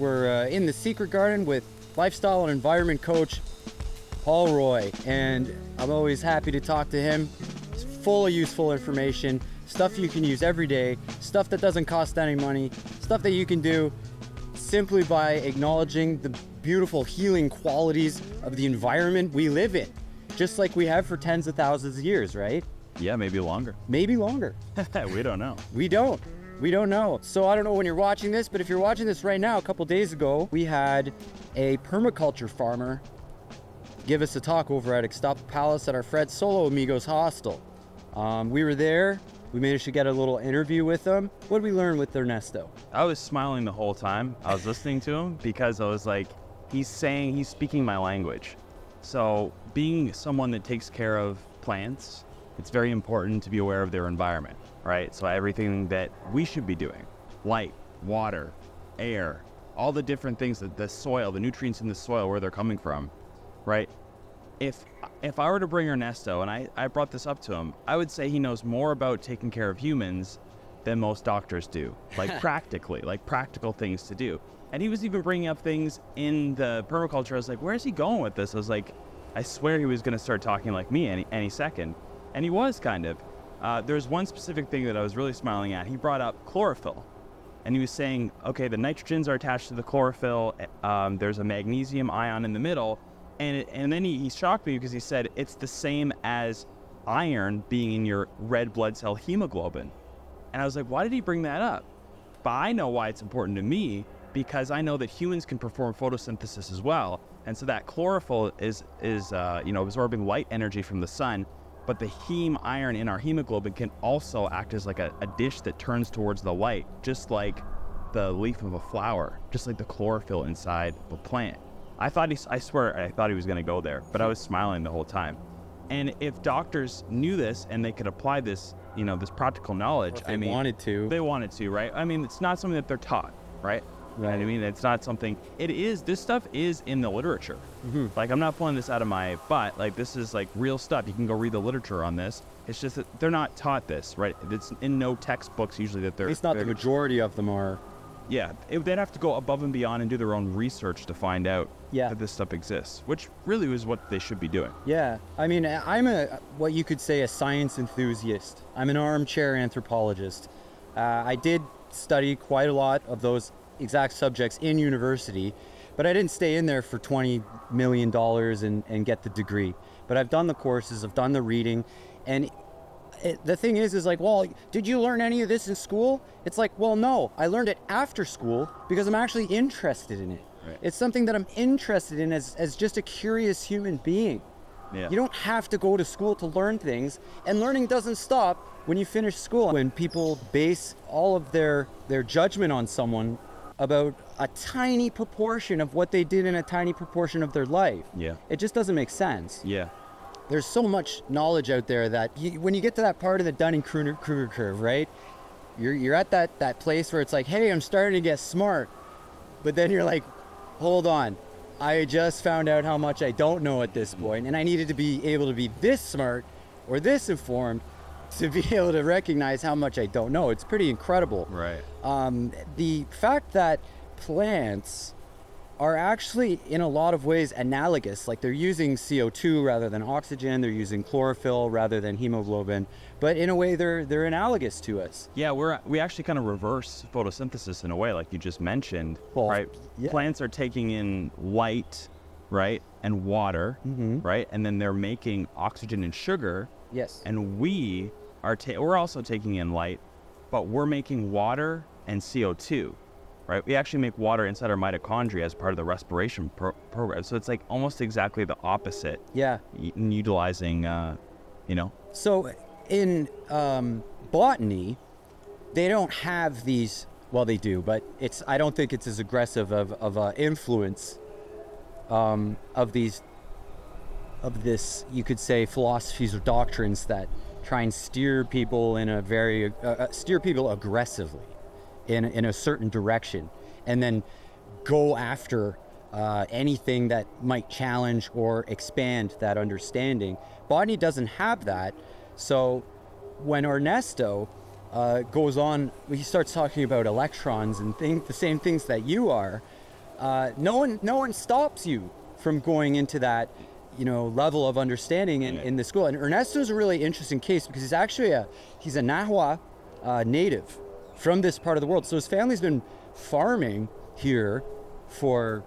We're in the Secret Garden with lifestyle and environment coach Paul Roy, and I'm always happy to talk to him. He's full of useful information, stuff you can use every day, stuff that doesn't cost any money, stuff that you can do simply by acknowledging the beautiful healing qualities of the environment we live in, just like we have for tens of thousands of years, right? Yeah, maybe longer. Maybe longer. We don't know. We don't know. So I don't know when you're watching this, but if you're watching this right now, a couple days ago, we had a permaculture farmer give us a talk over at Ixtapa Palace at our Fred Solo Amigos hostel. We were there. We managed to get a little interview with them. What did we learn with Ernesto? I was smiling the whole time I was listening to him because I was like, he's speaking my language. So being someone that takes care of plants, it's very important to be aware of their environment, right? So everything that we should be doing, light, water, air, all the different things, that the soil, the nutrients in the soil, where they're coming from, right? If I were to bring Ernesto, and I brought this up to him, I would say he knows more about taking care of humans than most doctors do, like practically, like practical things to do. And he was even bringing up things in the permaculture. I was like, where's he going with this? I was like, I swear he was going to start talking like me any second. And he was kind of. There's one specific thing that I was really smiling at. He brought up chlorophyll. And he was saying, okay, the nitrogens are attached to the chlorophyll. There's a magnesium ion in the middle. And then he shocked me because he said it's the same as iron being in your red blood cell hemoglobin. And I was like, why did he bring that up? But I know why it's important to me, because I know that humans can perform photosynthesis as well. And so that chlorophyll is absorbing light energy from the sun. But the heme iron in our hemoglobin can also act as like a dish that turns towards the light, just like the leaf of a flower, just like the chlorophyll inside a plant. I swear I thought he was going to go there, but I was smiling the whole time. And if doctors knew this and they could apply this, this practical knowledge, They wanted to, right? I mean, it's not something that they're taught, right? You know what I mean? It's not something, this stuff is in the literature. Mm-hmm. Like, I'm not pulling this out of my butt. Like, this is like real stuff. You can go read the literature on this. It's just that they're not taught this, right? It's in no textbooks usually that they're... It's not the majority of them are. Yeah, they'd have to go above and beyond and do their own research to find out that this stuff exists, which really is what they should be doing. Yeah, I mean, I'm what you could say a science enthusiast. I'm an armchair anthropologist. I did study quite a lot of those exact subjects in university, but I didn't stay in there for $20 million and get the degree. But I've done the courses, I've done the reading, and the thing is like, well, did you learn any of this in school? It's like, well, no, I learned it after school because I'm actually interested in it. Right. It's something that I'm interested in as just a curious human being. Yeah. You don't have to go to school to learn things, and learning doesn't stop when you finish school. When people base all of their judgment on someone about a tiny proportion of what they did in a tiny proportion of their life, it just doesn't make sense. Yeah. There's so much knowledge out there that when you get to that part of the Dunning-Kruger curve, right? You're at that place where it's like, hey, I'm starting to get smart. But then you're like, hold on. I just found out how much I don't know at this point, and I needed to be able to be this smart or this informed to be able to recognize how much I don't know. It's pretty incredible. Right. The fact that plants are actually in a lot of ways analogous, like they're using CO2 rather than oxygen, they're using chlorophyll rather than hemoglobin, but in a way they're analogous to us. Yeah, we actually kind of reverse photosynthesis in a way, like you just mentioned, right? Yeah. Plants are taking in light, right, and water, right, and then they're making oxygen and sugar. Yes. And we're also taking in light, but we're making water and CO2. Right? We actually make water inside our mitochondria as part of the respiration program. So it's like almost exactly the opposite. Yeah. Utilizing, So in botany, they don't have these, well, they do, but I don't think it's as aggressive of an influence of this, you could say, philosophies or doctrines that try and steer people in a steer people aggressively in a certain direction, and then go after anything that might challenge or expand that understanding. Botany doesn't have that. So when Ernesto goes on, he starts talking about electrons and the same things that you are. no one stops you from going into that, level of understanding in the school. And Ernesto's a really interesting case because he's actually he's a Nahua native from this part of the world. So his family's been farming here for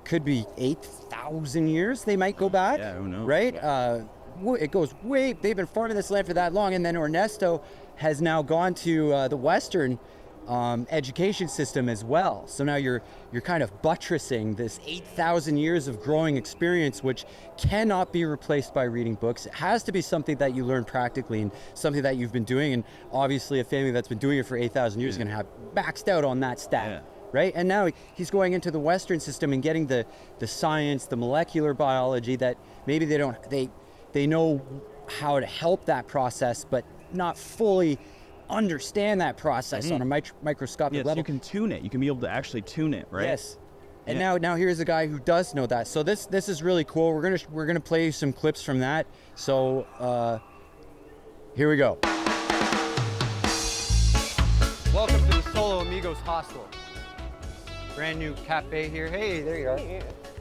could be 8,000 years. They might go back. Yeah, who knows? Right? It goes way. They've been farming this land for that long, and then Ernesto has now gone to the Western education system as well. So now you're kind of buttressing this 8,000 years of growing experience, which cannot be replaced by reading books. It has to be something that you learn practically and something that you've been doing. And obviously, a family that's been doing it for 8,000 years is going to have maxed out on that stat. Yeah. Right? And now he's going into the Western system and getting the science, the molecular biology that maybe they know how to help that process, but not fully understand that process on a microscopic Yes, level. you can tune it. You can be able to actually tune it, right? Yes. And now here's a guy who does know that. So this is really cool. We're gonna play some clips from that. So here we go. Welcome to the Solo Amigos Hostel. Brand new cafe here. Hey, there you are.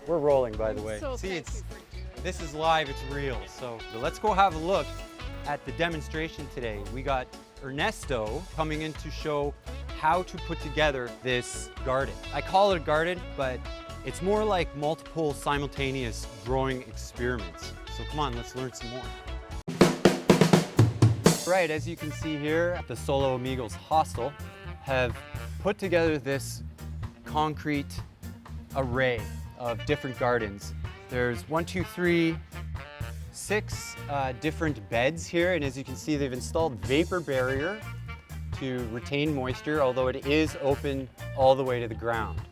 We're rolling, by the way. So See, thankful for you. this is live, it's real. So let's go have a look at the demonstration today. We got Ernesto coming in to show how to put together this garden. I call it a garden, but it's more like multiple simultaneous growing experiments. So come on, let's learn some more. Right, as you can see here, the Solo Amigos Hostel have put together this concrete array of different gardens. There's 6 different beds here, and as you can see, they've installed vapor barrier to retain moisture, although it is open all the way to the ground.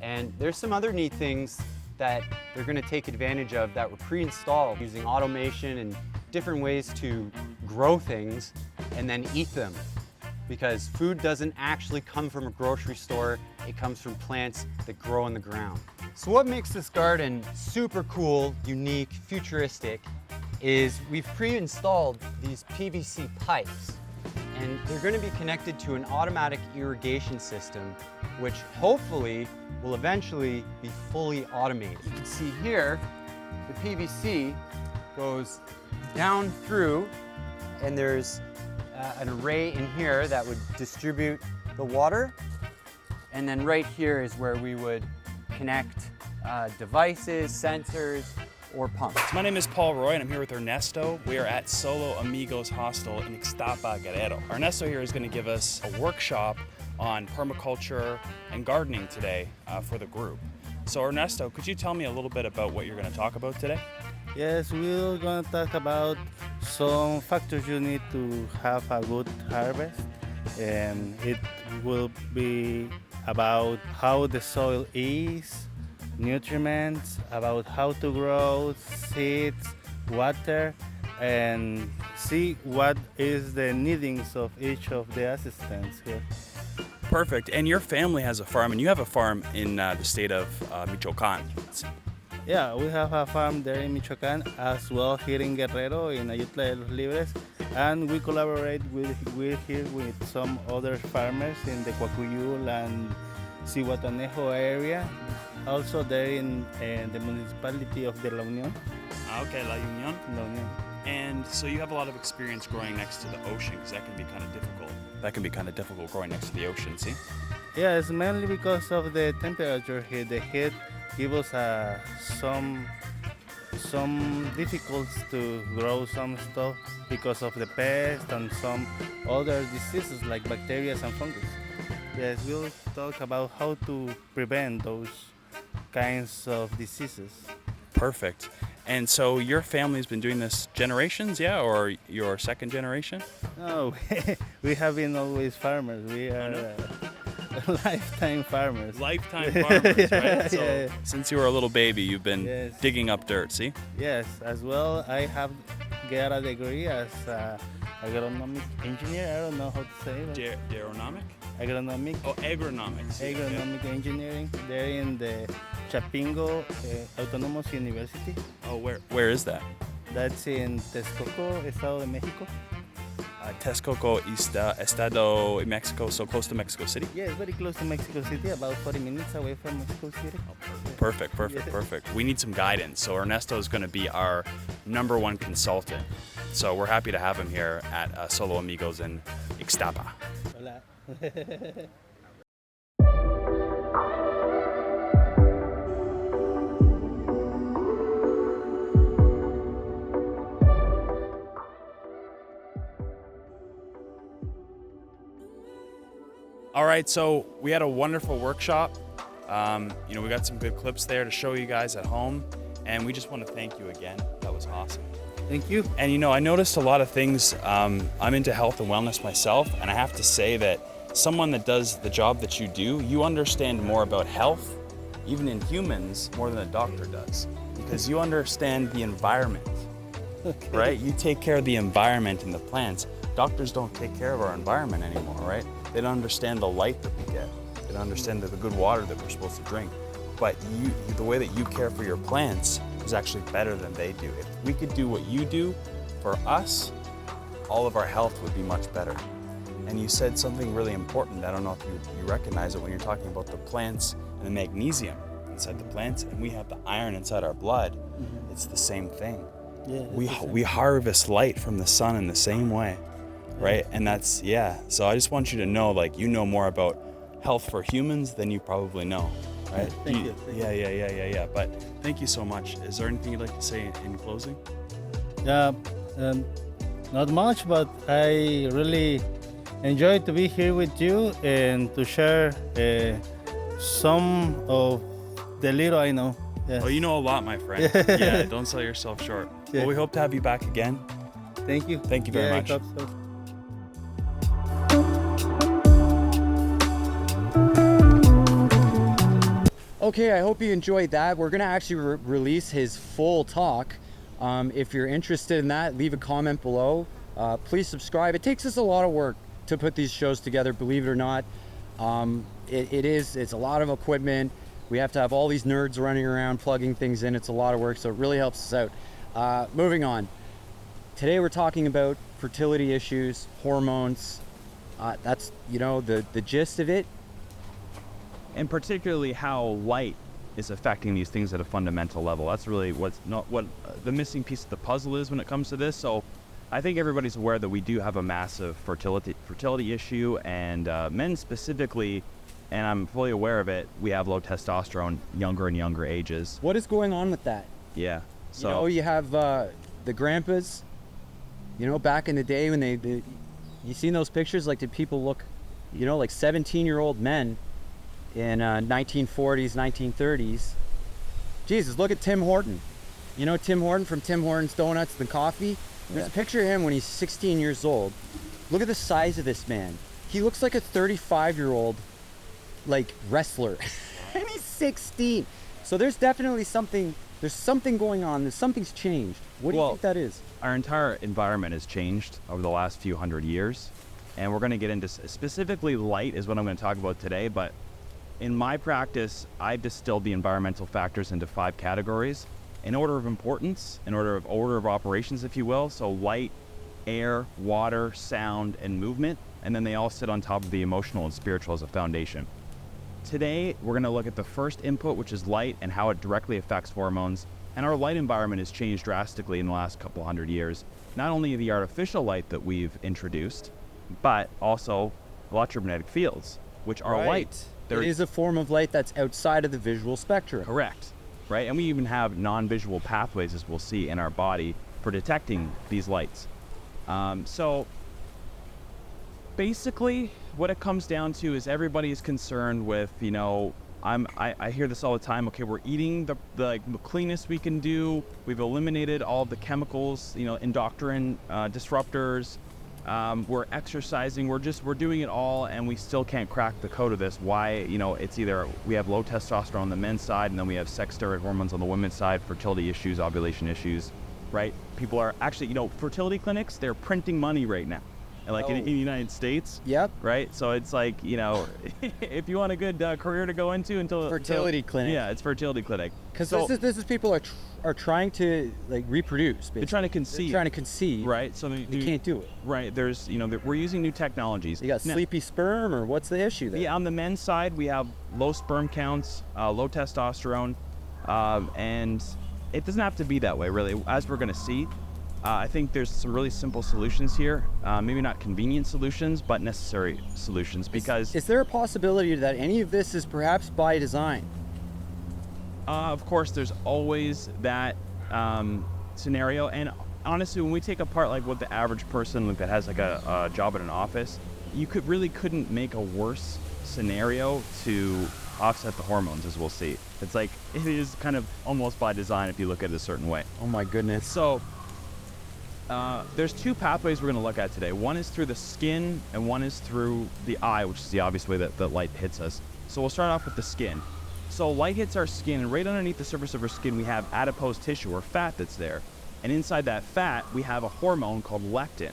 And there's some other neat things that they're going to take advantage of that were pre-installed using automation and different ways to grow things and then eat them. Because food doesn't actually come from a grocery store, it comes from plants that grow in the ground. So what makes this garden super cool, unique, futuristic, is we've pre-installed these PVC pipes, and they're going to be connected to an automatic irrigation system, which hopefully will eventually be fully automated. You can see here, the PVC goes down through, and there's an array in here that would distribute the water, and then right here is where we would connect devices, sensors, or pumps. My name is Paul Roy and I'm here with Ernesto. We are at Solo Amigos Hostel in Ixtapa, Guerrero. Ernesto here is going to give us a workshop on permaculture and gardening today for the group. So Ernesto, could you tell me a little bit about what you're going to talk about today? Yes, we're going to talk about some factors you need to have a good harvest, and it will be about how the soil is, nutrients, about how to grow seeds, water, and see what is the needings of each of the assistants here. Perfect. And your family has a farm, and you have a farm in the state of Michoacan. Yeah, we have a farm there in Michoacan, as well here in Guerrero, in Ayutla de los Libres, and we collaborate with some other farmers in the Coacuyul and Cihuatanejo area, also there in the municipality of de La Unión. Okay, La Unión. La Unión. And so you have a lot of experience growing next to the ocean, because that can be kind of difficult. That can be kind of difficult growing next to the ocean, see? Yeah, it's mainly because of the temperature here. The heat gives us some difficulties to grow some stuff because of the pest and some other diseases like bacteria and fungus. Yes, we'll talk about how to prevent those kinds of diseases. Perfect. And so your family's been doing this generations, yeah, or your second generation? No, we have been always farmers. We are lifetime farmers. Lifetime farmers, right? So Yeah. since you were a little baby, you've been Yes. digging up dirt, see? Yes, as well, I have got a degree as agronomic engineer. I don't know how to say it. Agronomic? Agronomic. Oh, agronomics. Agronomic engineering there in the Chapingo Autonomous University. Oh, where is that? That's in Texcoco, Estado de Mexico. Texcoco Estado in Mexico, so close to Mexico City? Yeah, it's very close to Mexico City, about 40 minutes away from Mexico City. Perfect. We need some guidance. So Ernesto is going to be our #1 consultant. So we're happy to have him here at Solo Amigos in Ixtapa. Hola. All right, so we had a wonderful workshop. We got some good clips there to show you guys at home, and we just want to thank you again. That was awesome. Thank you. And I noticed a lot of things. I'm into health and wellness myself, and I have to say that someone that does the job that you do, you understand more about health, even in humans, more than a doctor does, because you understand the environment, right? You take care of the environment and the plants. Doctors don't take care of our environment anymore, right? They don't understand the light that we get. They don't understand the good water that we're supposed to drink. But the way that you care for your plants is actually better than they do. If we could do what you do for us, all of our health would be much better. And you said something really important. I don't know if you recognize it when you're talking about the plants and the magnesium inside the plants, and we have the iron inside our blood. Mm-hmm. It's the same thing. Yeah, we harvest light from the sun in the same way, right? And that's, so I just want you to know, you know more about health for humans than you probably know, right? Thank you. Yeah. But thank you so much. Is there anything you'd like to say in closing? Yeah, not much, but I really enjoyed to be here with you and to share some of the little I know. Yeah. Oh, you know a lot, my friend. Yeah, don't sell yourself short. Yeah. Well, we hope to have you back again. Thank you. Thank you very much. I hope so. Okay, I hope you enjoyed that. We're going to actually release his full talk. If you're interested in that, leave a comment below. Please subscribe. It takes us a lot of work to put these shows together, believe it or not. It's a lot of equipment. We have to have all these nerds running around plugging things in. It's a lot of work, so it really helps us out. Moving on. Today we're talking about fertility issues, hormones. That's, the gist of it. And particularly how light is affecting these things at a fundamental level. That's really what the missing piece of the puzzle is when it comes to this. So I think everybody's aware that we do have a massive fertility issue, and men specifically, and I'm fully aware of it, we have low testosterone, younger and younger ages. What is going on with that? Yeah. So you have the grandpas, back in the day when you seen those pictures, did people look, like 17-year-old men in 1940s, 1930s. Jesus, look at Tim Horton. Tim Horton from Tim Horton's Donuts and Coffee? There's a picture of him when he's 16 years old. Look at the size of this man. He looks like a 35-year-old, wrestler. And he's 16. So there's definitely something going on. Something's changed. What do you think that is? Our entire environment has changed over the last few hundred years. And we're going to get into specifically light is what I'm going to talk about today. But in my practice, I've distilled the environmental factors into 5 categories in order of importance, in order of operations, if you will. So light, air, water, sound, and movement. And then they all sit on top of the emotional and spiritual as a foundation. Today, we're going to look at the first input, which is light, and how it directly affects hormones. And our light environment has changed drastically in the last couple hundred years. Not only the artificial light that we've introduced, but also electromagnetic fields, which are light. It is a form of light that's outside of the visual spectrum. Correct, right? And we even have non-visual pathways, as we'll see, in our body for detecting these lights. So basically, what it comes down to is everybody is concerned with, I hear this all the time. Okay, we're eating the cleanest we can do. We've eliminated all of the chemicals, endocrine disruptors. We're exercising, we're doing it all, and we still can't crack the code of this. Why, it's either we have low testosterone on the men's side, and then we have sex steroid hormones on the women's side, fertility issues, ovulation issues, right? People are actually, fertility clinics, they're printing money right now. like in the United States. Yep. Right. So it's like, if you want a good career to go into until Fertility clinic. Yeah, it's fertility clinic. Because this is people are trying to like reproduce. Basically. They're trying to conceive. They're trying to conceive. Right. So they can't do it. Right. There's, we're using new technologies. You got sleepy sperm, or what's the issue there? Yeah, on the men's side, we have low sperm counts, low testosterone, and it doesn't have to be that way, really, as we're going to see. I think there's some really simple solutions here, maybe not convenient solutions, but necessary solutions, because... Is there a possibility that any of this is perhaps by design? Of course, there's always that scenario, and honestly, when we take apart like what the average person that has like a job in an office, you couldn't make a worse scenario to offset the hormones, as we'll see. It's like, it is kind of almost by design if you look at it a certain way. Oh my goodness. So there's two pathways we're going to look at today. One is through the skin and one is through the eye, which is the obvious way that the light hits us. So we'll start off with the skin. So light hits our skin, and right underneath the surface of our skin we have adipose tissue, or fat, that's there. And inside that fat we have a hormone called leptin.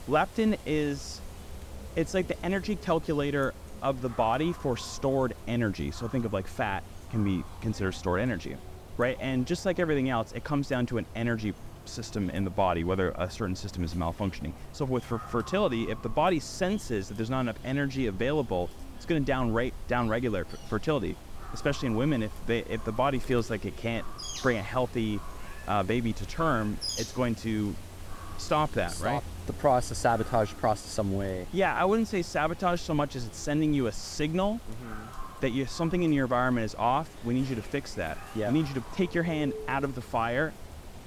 Leptin it's like the energy calculator of the body for stored energy. So think of like fat can be considered stored energy, right? And just like everything else, it comes down to an energy system in the body, whether a certain system is malfunctioning. So with fertility, if the body senses that there's not enough energy available, it's going to downregulate fertility, especially in women. If the body feels like it can't bring a healthy baby to term, it's going to stop that, right? The process, sabotage the process some way. Yeah, I wouldn't say sabotage so much as it's sending you a signal that something in your environment is off. We need you to fix that. Yeah. We need you to take your hand out of the fire,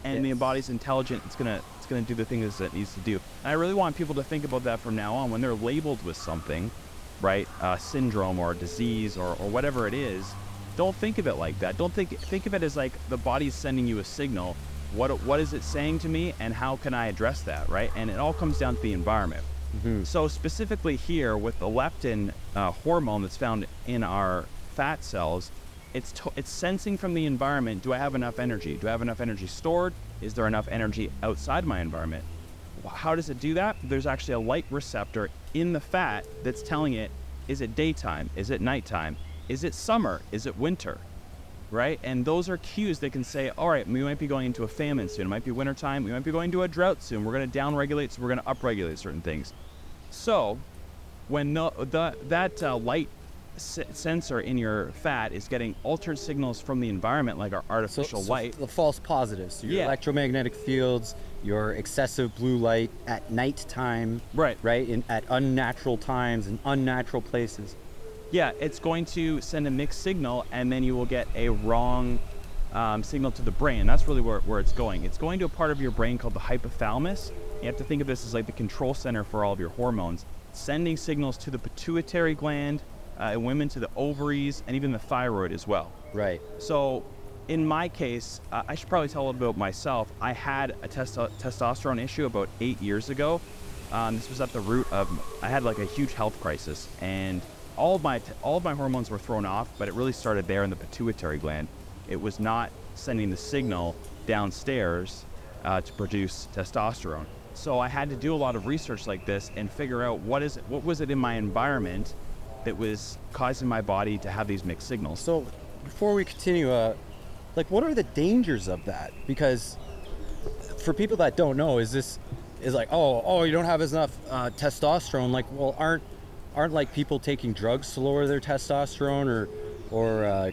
and the body's intelligent. It's gonna do the things that it needs to do. And I really want people to think about that from now on when they're labeled with something, right? Syndrome or disease or whatever it is. Don't think of it like that. Don't think of it as like the body's sending you a signal. What is it saying to me, and how can I address that, right? And it all comes down to the environment. So specifically here with the leptin hormone that's found in our fat cells, it's sensing from the environment, do I have enough energy? Do I have enough energy stored? Is there enough energy outside my environment? How does it do that? There's actually a light receptor in the fat that's telling it, is it daytime? Is it nighttime? Is it summer? Is it winter? Right? And those are cues that can say, all right, we might be going into a famine soon. It might be wintertime. We might be going to a drought soon. We're going to downregulate, so we're going to upregulate certain things. So when that light sensor in your fat is getting altered signals from the environment, like our artificial light. The false positives, your electromagnetic fields, your excessive blue light at nighttime, right, at unnatural times and unnatural places. Yeah, it's going to send a mixed signal, and then you will get a wrong signal to the brain. That's really where it's going. It's going to a part of your brain called the hypothalamus. You have to think of this as like the control center for all of your hormones, sending signals to the pituitary gland, in women to the ovaries, and even the thyroid as well. Right. So in my case, I should probably tell a little bit about myself. I had a testosterone issue about 8 years ago. This was at the root of, I had like a huge health crisis, and all of my hormones were thrown off, but it really started there in the pituitary gland. It was not sending the signal downstairs to produce testosterone. So I had to do a lot of research like this and figure out what was it in my environment that was causing my body to have these mixed signals. So before we continue, what are the dangers of that? Because for people that don't know, is like, oh, you don't have enough testosterone. Like, well, aren't like people taking drugs to lower their testosterone or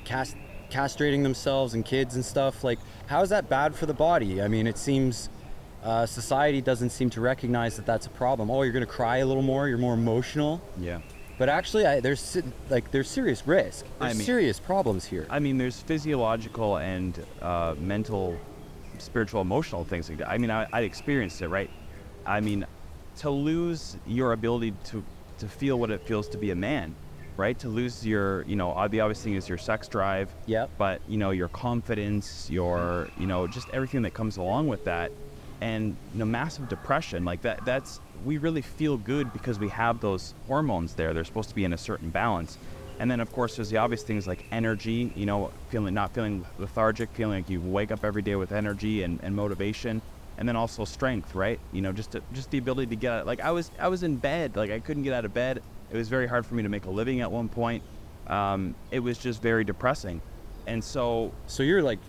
castrating themselves and kids and stuff? Like, how is that bad for the body? I mean, it seems society doesn't seem to recognize that that's a problem. Oh, you're going to cry a little more. You're more emotional. Yeah. But actually, there's serious risk. There's serious problems here. I mean, there's physiological and mental, spiritual, emotional things like that. I mean, I experienced it, right? I mean, to lose your ability to feel what it feels to be a man, right? To lose your, the obvious thing is your sex drive. Yeah. But, your confidence, your, just everything that comes along with that. And, massive depression, like that's, we really feel good because we have those hormones there. They're supposed to be in a certain balance. And then, of course, there's the obvious things like energy, not feeling lethargic, feeling like you wake up every day with energy and motivation. and then also strength, right? You know, just the ability to get out. Like I was in bed, like I couldn't get out of bed. It was very hard for me to make a living at one point. It was just very depressing. And so you're like,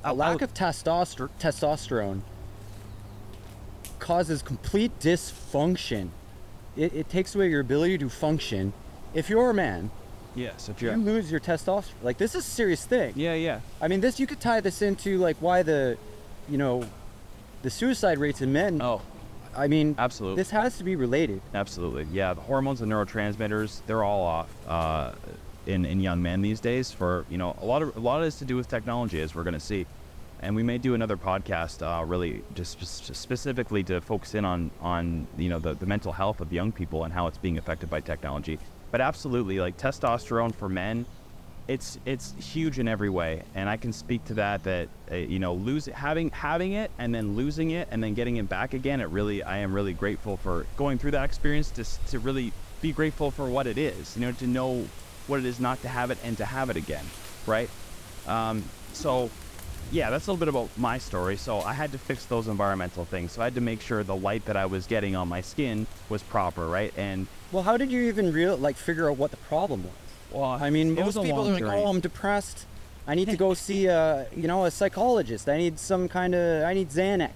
a lack of testosterone causes complete dysfunction. It takes away your ability to function. If you're a man, yes, if you lose your testosterone. Like, this is a serious thing. Yeah. I mean, you could tie this into like why the suicide rates in men. Oh, I mean, absolutely. This has to be related. Absolutely. Yeah, the hormones and neurotransmitters, they're all off in young men these days for, you know, a lot of it is to do with technology, as we're going to see. And we may do another podcast really just specifically to focus in on you know, the mental health of young people and how it's being affected by technology. But absolutely, like testosterone for men, it's huge in every way, and I can speak to that you know, having it and then losing it and then getting it back again. I am really grateful for going through that experience to really be grateful for what it is, you know, to know what it is not to have it and to have it again, right? So yeah, that's a little bit about my story. So I had to fix those environmental things. So I had to make sure the light that I was getting on my skin was proper, right? And well, how did you even figure out what the problem was? well, I mean, most people are like, oh, I'm depressed. I need to go see a psychologist. I need Xanax.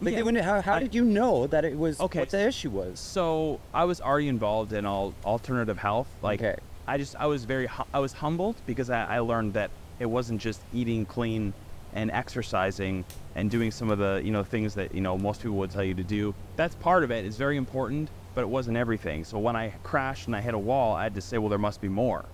Like, yeah, how did you know that it was okay, what the issue was? So I was already involved in alternative health. Like, okay. I was humbled because I learned that it wasn't just eating clean and exercising and doing some of the, you know, things that, you know, most people would tell you to do. That's part of it. It's very important, but it wasn't everything. So when I crashed and I hit a wall, I had to say, well, there must be more.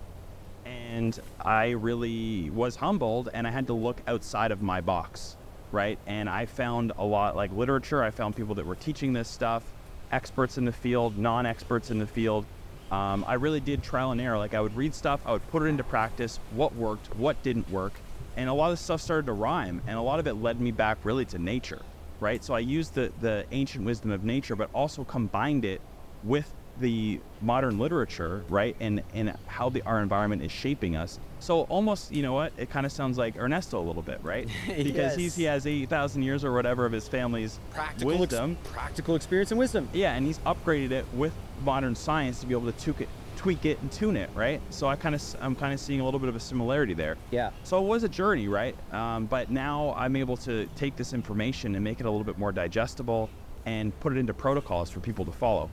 And I really was humbled, and I had to look outside of my box, right? And I found a lot, like literature. I found people that were teaching this stuff, experts in the field, non-experts in the field. I really did trial and error. Like, I would read stuff, I would put it into practice, what worked, what didn't work, and a lot of stuff started to rhyme, and a lot of it led me back really to nature, right? So I used the ancient wisdom of nature, but also combined it with the modern literature, right? And how our environment is shaping us. So almost, you know what, it kind of sounds like Ernesto a little bit, right? Because Yes. he has 8,000 years or whatever of his family's wisdom. Practical experience and wisdom. Yeah, and he's upgraded it with modern science to be able to tweak it and tune it, right? So I'm kind of seeing a little bit of a similarity there. Yeah. So it was a journey, right? But now I'm able to take this information and make it a little bit more digestible and put it into protocols for people to follow.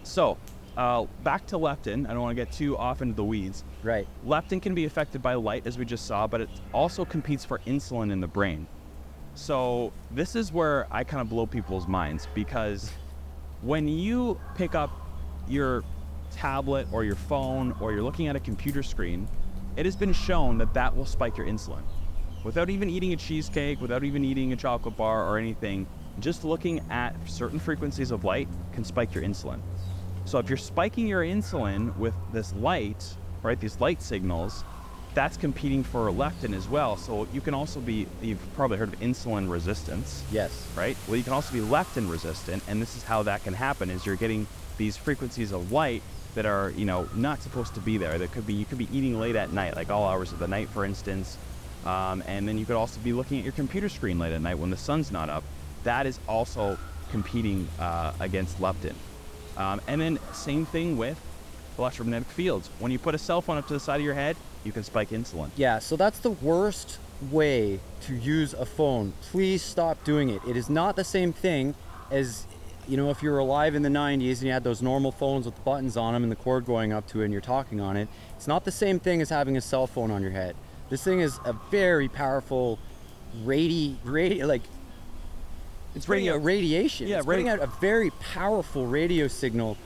So back to leptin. I don't want to get too off into the weeds. Right. Leptin can be affected by light, as we just saw, but it also competes for insulin in the brain. So this is where I kind of blow people's minds, because when you pick up your tablet or your phone or you're looking at a computer screen, it has been shown that will spike your insulin. Without even eating a cheesecake, without even eating a chocolate bar or anything, just looking at certain frequencies of light can spike your insulin. So if you're spiking your insulin with this light, right, these light signals, that's competing for leptin as well. So you can also you've probably heard of insulin resistance. Yes. Right? Well, you can also be leptin resistant, and this is how that can happen, is you're getting these frequencies of light that are, you know, not supposed to be there. You could be eating late at night, like all hours of the night, for instance. And then you could also be looking at your computer screen late at night when the sun's not up. That is also competing against leptin. And then same thing with electromagnetic fields. When you put a cell phone up to the side of your head, you can spike insulin. Yeah, so that's the worst way to use a phone. Please stop doing it. It is not the same thing as, you know, if you were alive in the 90s and you had those normal phones with the buttons on them and the cord going up to it and you're talking on it. It's not the same thing as having a cell phone on your head. This thing is a very powerful it's bringing out radiation. Yeah, it's bringing out a very powerful radio signal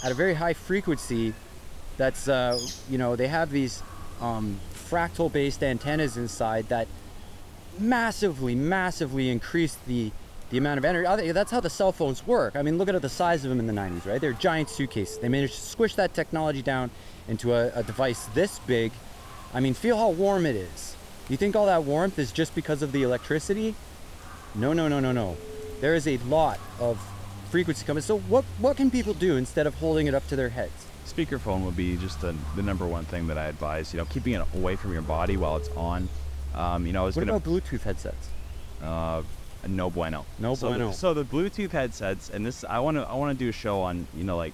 at a very high frequency. That's you know, they have these fractal based antennas inside that massively increase the amount of energy. That's how the cell phones work. I mean, look at the size of them in the 90s, right? They're giant suitcases. They managed to squish that technology down into a device this big. I mean, feel how warm it is. You think all that warmth is just because of the electricity? No. There is a lot of frequency coming. So what can people do instead of holding it up to their heads? Speakerphone would be just the number one thing that I advise. You know, keeping it away from your body while it's on. You know, What about Bluetooth headsets? no bueno. No so bueno. So the Bluetooth headsets, and this I want to do a show on, like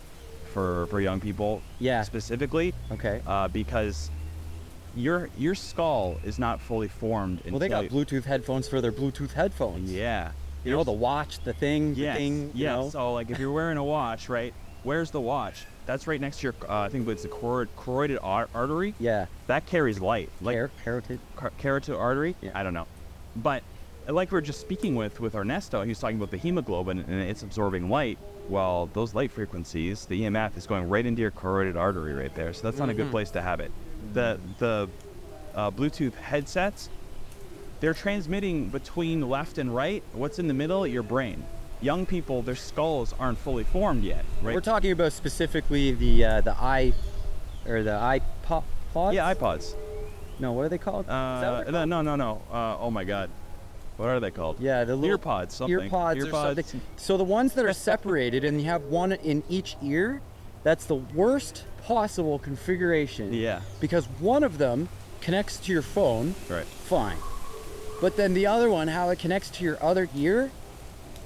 for young people, Yeah. specifically, Okay. because your skull is not fully formed until Well, they got Bluetooth headphones for their Bluetooth headphones. yeah. You know, the watch, the thing, Yes, the thing, you know? So like if you're wearing a watch, right? Where's the watch? That's right next to your, I think it's the carotid artery. Yeah. That carries light. Like Carotid. carotid artery? Yeah. I don't know. But like we were just speaking with Ernesto, he was talking about the hemoglobin and it's absorbing light. Well, those light frequencies, the EMF is going right into your carotid artery right there. So that's not a good place to have it. The Bluetooth headsets, they're transmitting between left and right. What's in the middle? Your brain. Young people, their skulls aren't fully formed yet, right? We're talking about specifically the iPod. Yeah, iPods. No, what are they called? Is that what they're called? No. Oh my God. What are they called? Yeah, the little earpods. Something. Earpods or something. So the ones that are separated and you have one in each ear, that's the worst possible configuration. Yeah. Because one of them connects to your phone. Right. Fine. But then the other one, how it connects to your other ear,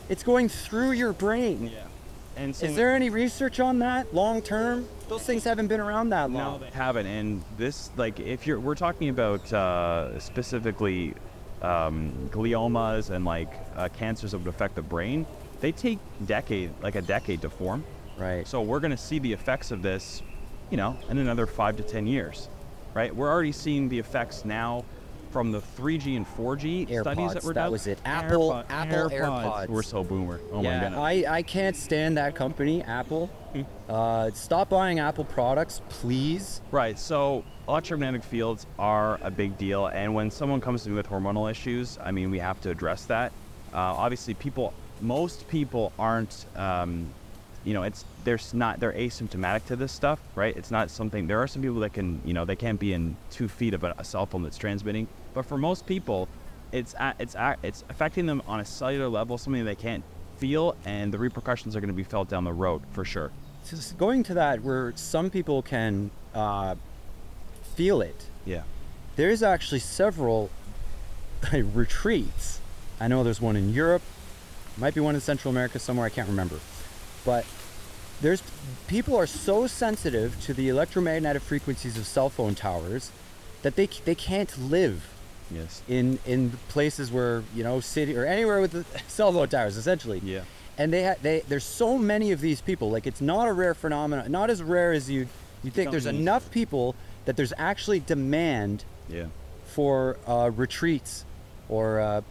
it's going through your brain. Yeah. And so Is there any research on that long term? Those things haven't been around that No, long. they haven't. And this, like, we're talking about specifically gliomas and cancers that would affect the brain. They take a decade to form. Right. So we're going to see the effects of this, in another 5 to 10 years, right? We're already seeing the effects now from the 3G and 4G studies that AirPods, were that done. was it. Apple AirPods. We're so boomer. Oh my Yeah, God. I can't stand that company, Apple. Stop buying Apple products, please. Right, so electromagnetic fields are a big deal, and when someone comes to me with hormonal issues, I mean, we have to address that. Obviously, most people aren't, they're asymptomatic to this stuff, right? It's not something, there are some people that can, they can't be in 2 feet of a cell phone that's transmitting, but for most people, it's affecting them on a cellular level, something they can't feel, and the repercussions are going to be felt down the road, for sure. Just going to that where some people can feel it. Yeah. There's actually several retreats. I know there's one in Europe, might be one in Central America somewhere, I can't remember. But people are so sensitive to the electromagnetic frequencies of cell phone towers that they can't live Yes. in places where, city or anywhere with the cell phone towers, essentially. Yeah. And there's so many of these people. Like, it's not a rare phenomenon, not as rare as you think. There's enough people that there's actually demand Yeah. for retreats or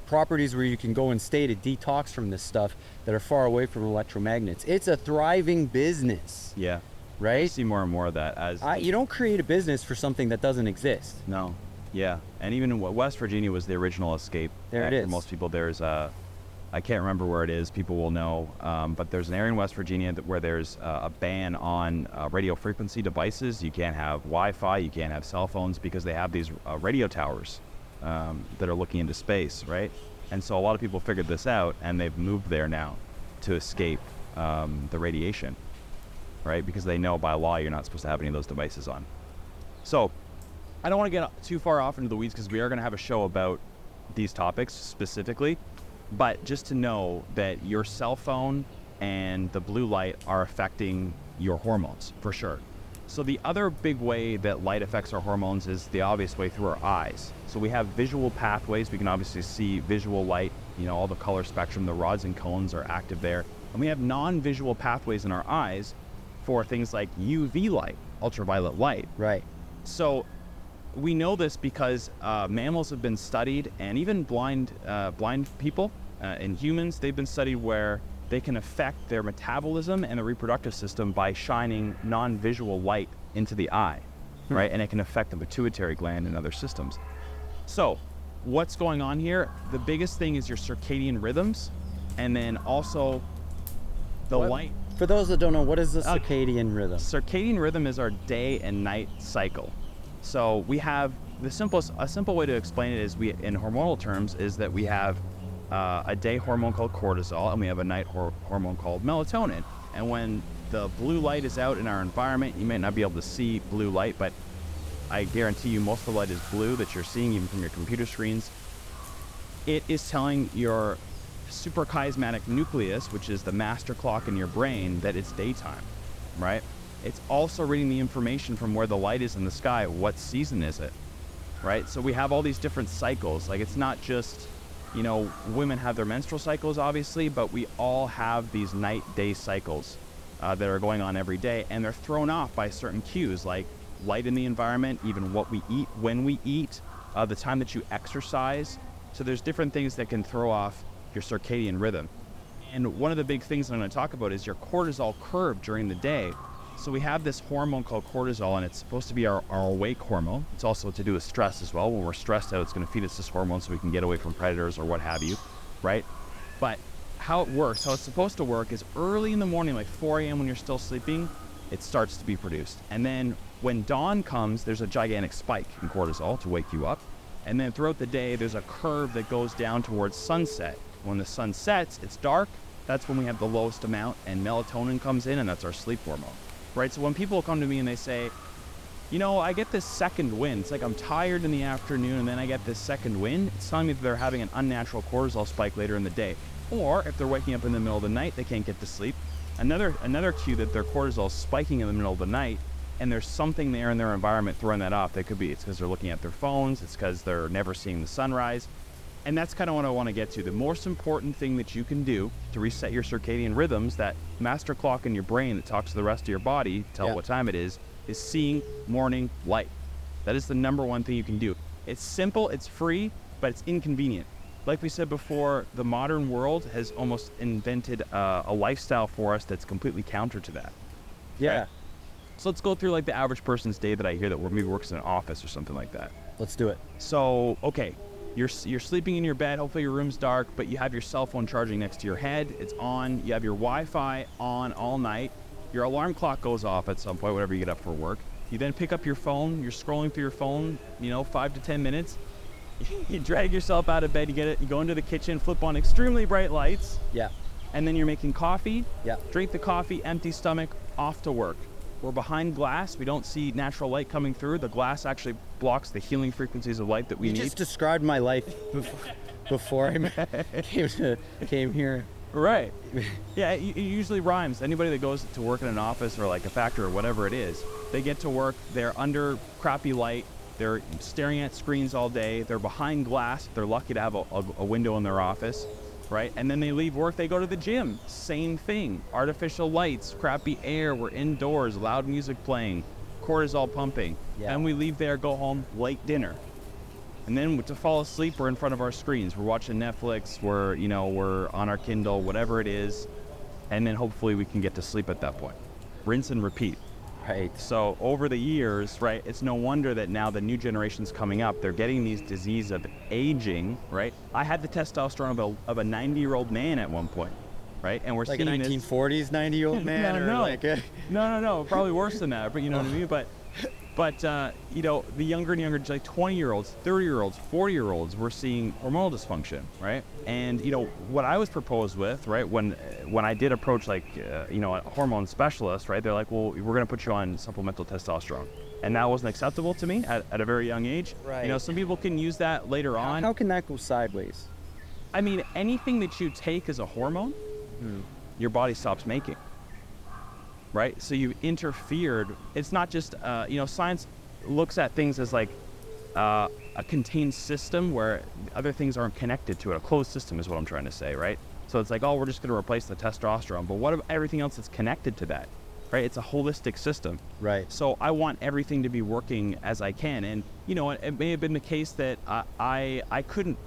properties where you can go and stay to detox from this stuff that are far away from electromagnets. It's a thriving business, Yeah. I right? see more and more of that as You don't create a business for something that doesn't exist. no. Yeah. And even in West Virginia was the original escape. There it For is. most people, there's I can't remember where it is. People will know. But there's an area in West Virginia where there's a ban on radio frequency devices. You can't have Wi-Fi. You can't have cell phones because they have these radio towers that are looking into space, right? And so a lot of people figured this out, and they've moved there now to escape the radiation, right? Because they know by law you're not supposed to have any of those devices on. So I don't want to get too far off into the weeds because we are going to have a show about these topics specifically. But just to know that your cell phone and the blue light are affecting your hormones, for sure. So the other big way that light affects our hormones is the obvious way through our eyes. So we have visual pathways. We can obviously see visual light, all the color spectrum, the rods and cones are active there. And we have non-visual pathways in our eyes for things like UV light, ultraviolet light. Right. So we know this because mammals have been studied, and even blind people in humans, they've been studied where they can affect their metabolism and the reproductive system by shining non-visual light into the eye, right? And it can affect the pituitary gland and other systems. So what's going on here? The biggest thing is your circadian rhythms, and then also the light. For those that don't know, what is the circadian rhythm? Circadian rhythm is our day and night cycle. So we have a simple way to explain it is in hormonal terms is that we have a day hormone called cortisol, and we have a night hormone called melatonin. And when the blue light is out in our environment, you may not be able to see blue light, but I guarantee you most of the light is blue that you're seeing even from your computer screens. it is telling your suprachiasmatic nucleus, which is the master clock in your brain, that it's daytime, right? It's also reading the information from where the light is in the sky. What season is it, right? So we have all these different cycles. Like, it's not just, you know, women have their menstrual cycles, obviously, but we all have these night-day cycles that are going on every day, and they're thrown off by certain cues, like light in the environment, even what we eat, when we eat, the time that you exercise. So there's different things that can throw off your circadian rhythm. And one of the big things I'm going to talk about is your cortisol curve during the day. So we have this hormone called cortisol, and it's supposed to be our awake hormone. It's also to do with stress as well. When we're stressed out, it's going to feed us this hormone so we can get away from predators or what have you, right? But how it works, how it's supposed to work, is early in the morning, like 4 a.m. when you're still sleeping, it starts to be produced. And then when dawn comes, there's a gigantic spike in cortisol to wake you up. And then throughout the day, there's a curve that goes down towards sunset. When the sun sets, it's dark. That's when we have the lowest amount, and melatonin comes in, and that's our sleep hormone, right? So when people come to me and they say, you know, I get this second wind. It's like I'm tired in the afternoon, and then I get this second wind. It's telling me that they're having an unnatural cortisol spike later in the day. Or if they're waking up in the middle of the night, they can't get to sleep. Another cue that their cortisol is spiking in the middle of the night, and there's something there in their environment throwing that off. That could be, it's because they're looking at their phones, it's because they're never seeing the sunrise. And that's kind of what I want to get to. The most important thing that you can do to reset your circadian rhythms, that master clock in your brain that talks to the rest of your body, tell it what time it is seeing morning light. That is the number one thing you can do. It's simple, it's free, but it's inconvenient. Like we said before, the modern world has almost invented a lifestyle for us that's completely counter to that. Yeah. Right? So let's go through like the average person's day that I hear that maybe works in an office or something like that. Let's do it. So, okay, you're sleeping in your bed, hopefully your room's dark, but you have your cell phone charging next to your head, it's on, you have your Wi-Fi on all night, your alarm clock goes off at some point whenever you get up for work. You then pick up your phone, you're scrolling through your phone, 5 to 10 minutes. You drag yourself out of bed, you go into the kitchen, flip on extremely bright lights. Yeah. And then you're making coffee. Yeah. Drink the coffee, empty stomach, off to work. We're behind glass. We don't see natural light coming through. The glass actually blocks the healing frequencies of light that we need. You just described my life before I came here. Right. Yeah, it usually rhymes. Anybody that goes to work in an office or like a factory or whatever it is, they get to work, they're under crappy light, they're staring at screens all day, they're behind glass, they're lucky to have a window in their office, right? And then they leave work, they go to the gym, same thing. Artificial lights, crappy air, we're indoors, loud music playing, cortisol pumping. Yeah. And we leave there, go home, late dinner. And then to fall asleep, we're in front of our screens. We're watching Netflix, we're on our Kindle, whatever it is. And then hopefully we can get to sleep at that point. Rinse and repeat. Right. So over the years, right, it's no wonder that now the new generation's coming up, they're getting these diseases of aging, right? I had the testosterone of a 90-year-old man at one point, right? And we're Like seeing a 1940s 90-year-old man? No, probably worse than that, but you know what I mean? But the younger and younger, like 20-year-olds, 30-year-olds, 40-year-olds, we're seeing hormonal dysfunction, right? And, what I was proposed with, right, when I did approach, a hormone specialist, right, they're like, well, we're going to put you on supplemental testosterone. And that wasn't acceptable to me at a very young age. Right. Some people can use that later on. How can that go sideways? I mean, anything that you take as a hormone, your body stops making. Right? So you interfered. It's not just, science looks at things as like a contained system where other things aren't connected to it. A closed system is what I'm trying to say, right? So it's like, oh, we're just going to replace the testosterone. But what about everything else that's connected to that, right? It's a holistic system. Right. So I want everything to be working as I can. And, it may have been the case that I couldn't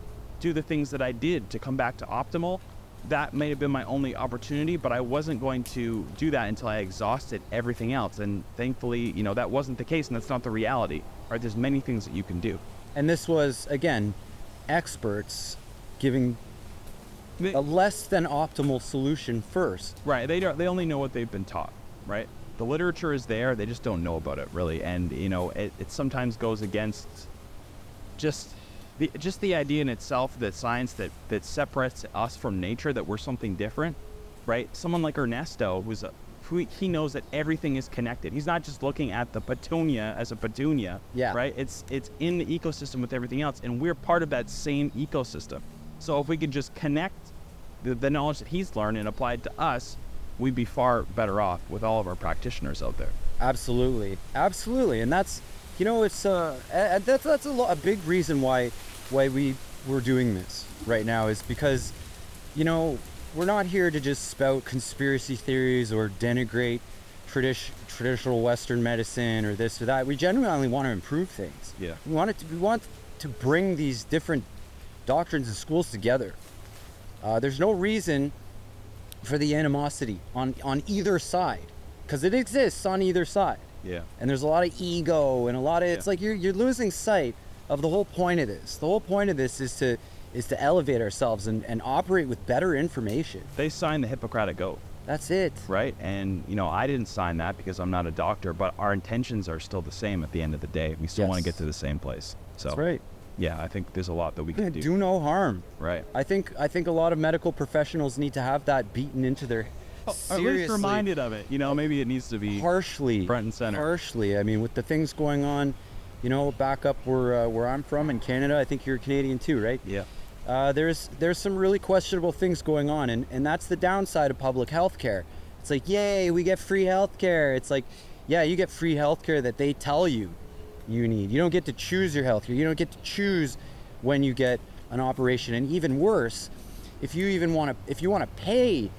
do the things that I did to come back to optimal. That may have been my only opportunity, but I wasn't going to do that until I exhausted everything else. And thankfully, that wasn't the case, and that's not the reality, right? There's many things that you can do. And this was, again, experts giving a less than optimal solution first. Right. They only know what they've been taught, right? The literature is there. They just don't know about it, really. And, it sometimes goes against just the idea in itself that science that separates us from nature, that we're something different, right? Someone like Ernesto, he knows that everything is connected. He's not just looking at the petunia as a petunia, yeah, right? It's in the ecosystem with everything else, and we're part of that same ecosystem. So if we could just connect the knowledge that he's learned and apply it to us, we'd be far better off with all of our practitioners out there. Absolutely, and that's, it's that's a big reason why we're doing this right now, is because, we're not here to just spout conspiracy theories or denigrate traditional Western medicine or this or that. We genuinely want to improve things. Yeah. We want to bring these different doctrines and schools together. There's no reason for the animosity on either side, because it exists on either side. Yeah. And there's a lot of ego and a lot of, it's like you're losing sight of the whole point of this. The whole point of this is to elevate ourselves and operate with better information. They signed the Hippocratic Oath. That's it. Right? And, I didn't sign that because I'm not a doctor, but our intentions are still the same at the end of the day. We still want to get to the same place. So, that's right. Yeah, I think there's a lot that we can do. Do no harm. Right. I think a lot of medical professionals need to have that beaten into their At least reminded of it. Maybe it needs to be harshly front and center. Harshly. I mean, with the things going on, back up where I'm from in Canada. I think you're Canadian too, right? Yeah. There's some really questionable things going on, and that's the downside of public health care. It's like, yay, we get free health care. It's like, yeah, you get free health care that they tell you need. You don't get to choose your health care. You don't get to choose when you get an operation. And even worse, if you want to pay,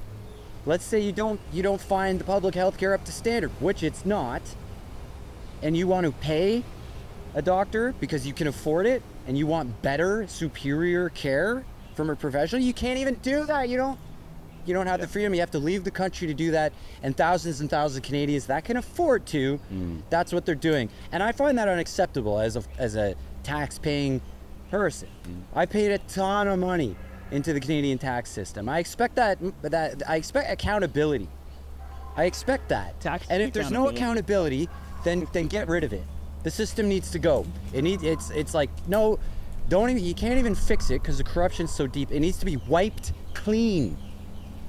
let's say you don't find the public health care up to standard, which it's not, and you want to pay a doctor because you can afford it and you want better, superior care from a professional, you can't even do that. You don't have the freedom. You have to leave the country to do that. And thousands of Canadians that can afford to, that's what they're doing. And I find that unacceptable as a tax-paying person. I paid a ton of money into the Canadian tax system. I expect I expect accountability. I expect that. And if there's no accountability, then get rid of it. The system needs to go. It's like, no, you can't even fix it because the corruption's so deep. It needs to be wiped clean.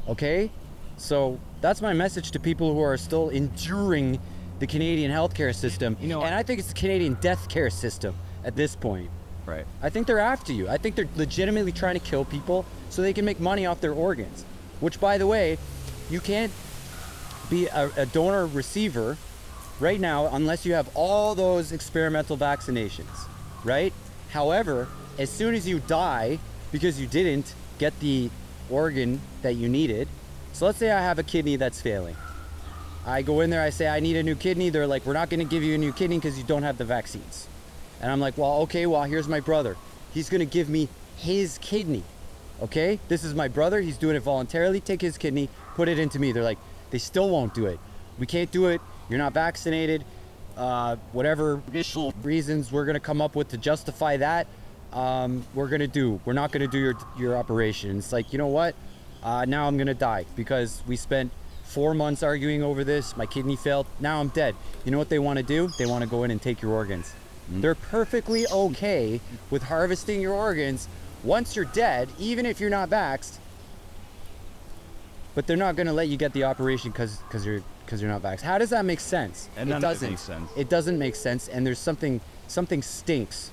Okay? So that's my message to people who are still enduring the Canadian healthcare system. And I think it's the Canadian death care system at this point. Right. I think they're after you. I think they're legitimately trying to kill people so they can make money off their organs. Which, by the way, you can't be a donor receiver right now unless you have all those experimental vaccinations, right? However, as soon as you die because you didn't get the organ that you needed, so let's say I have a kidney that's failing. I go in there, I say I need a new kidney. They're like, we're not going to give you a new kidney because you don't have the vaccines. And I'm like, well, okay, here's my brother. He's going to give me his kidney. Okay, this is my brother. He's doing it voluntarily. Take his kidney, put it into me. They're like, they still won't do it. We can't do it. You're not vaccinated. Whatever reasons we're going to come up with to justify that, we're not going to do your operation. It's like, you know what? Now I'm going to die because we spent 4 months arguing over this. My kidney failed. Now I'm dead. You know what they want to do? They want to go in and take your organs. They're perfectly okay with harvesting your organs once you're dead, even if you're not vaxxed. But they're not going to let you get the operation because you're not vaxxed. How does that make sense? And none of it makes sense. It doesn't make sense. And there's something stinks.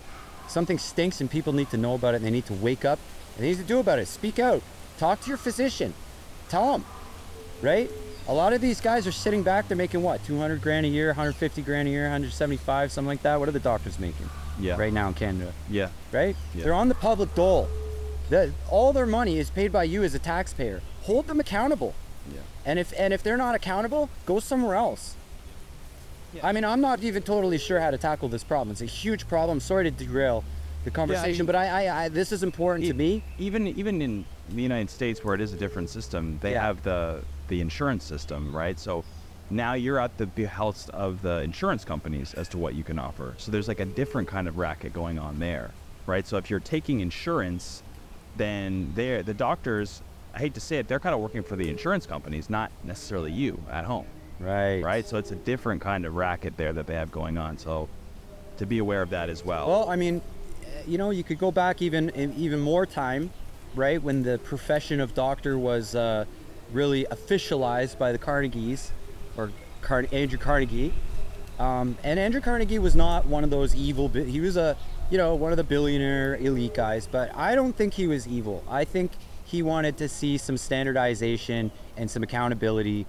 Something stinks, and people need to know about it. And they need to wake up. And they need to do about it. Speak out. Talk to your physician. Tell them, right? A lot of these guys are sitting back. They're making what? 200 grand a year, 150 grand a year, 175, something like that. What are the doctors making? Yeah. Right now in Canada. Yeah. Right? Yeah. They're on the public dole. All their money is paid by you as a taxpayer. Hold them accountable. Yeah. And if they're not accountable, go somewhere else. Yeah. I mean, I'm not even totally sure how to tackle this problem. It's a huge problem. Sorry to derail the conversation, but I this is important to me. Even in the United States, where it is a different system, they have the insurance system, right? So now you're at the behest of the insurance companies as to what you can offer. So there's like a different kind of racket going on there, right? So if you're taking insurance, then the doctors, I hate to say it, they're kind of working for the insurance companies, not necessarily you at home. Right. So it's a different kind of racket there that they have going on. So to be aware of that as well. Well, I mean, you could go back even more time, right? When the profession of doctor was really officialized by the Carnegies, or Andrew Carnegie. And Andrew Carnegie was not one of those evil, he was one of the billionaire elite guys, but I don't think he was evil. I think he wanted to see some standardization and some accountability